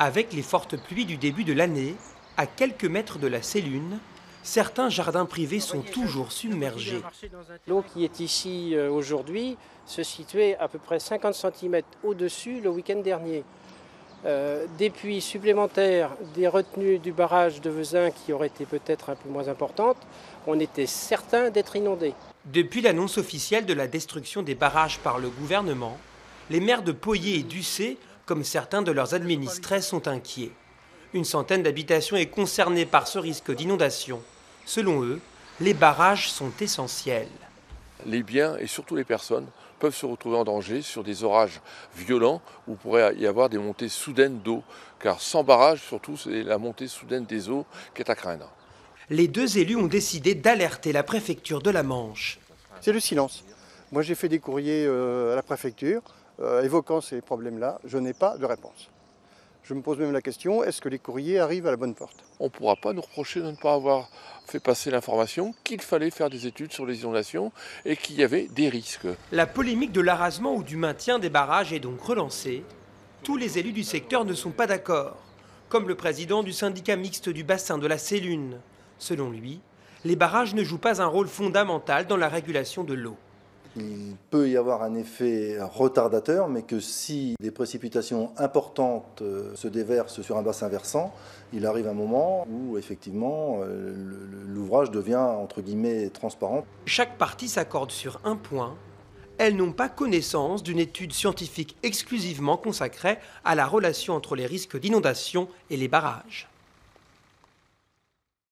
Avec les fortes pluies du début de l'année, à quelques mètres de la Sélune, certains jardins privés sont toujours submergés. L'eau qui est ici aujourd'hui se situait à peu près 50 cm au-dessus le week-end dernier. Des puits supplémentaires, des retenues du barrage de Vezin qui auraient été peut-être un peu moins importantes, on était certain d'être inondés. Depuis l'annonce officielle de la destruction des barrages par le gouvernement, les maires de Poyet et d'Ussé, comme certains de leurs administrés, sont inquiets. Une centaine d'habitations est concernée par ce risque d'inondation. Selon eux, les barrages sont essentiels. Les biens et surtout les personnes peuvent se retrouver en danger sur des orages violents où pourrait y avoir des montées soudaines d'eau. Car sans barrage, surtout, c'est la montée soudaine des eaux qui est à craindre. Les deux élus ont décidé d'alerter la préfecture de la Manche. C'est le silence. Moi, j'ai fait des courriers à la préfecture évoquant ces problèmes-là. Je n'ai pas de réponse. Je me pose même la question, est-ce que les courriers arrivent à la bonne porte? On ne pourra pas nous reprocher de ne pas avoir fait passer l'information qu'il fallait faire des études sur les inondations et qu'il y avait des risques. La polémique de l'arasement ou du maintien des barrages est donc relancée. Tous les élus du secteur ne sont pas d'accord, comme le président du syndicat mixte du bassin de la Sélune. Selon lui, les barrages ne jouent pas un rôle fondamental dans la régulation de l'eau. Il peut y avoir un effet retardateur, mais que si des précipitations importantes se déversent sur un bassin versant, il arrive un moment où effectivement l'ouvrage devient entre guillemets transparent. Chaque partie s'accorde sur un point. Elles n'ont pas connaissance d'une étude scientifique exclusivement consacrée à la relation entre les risques d'inondation et les barrages.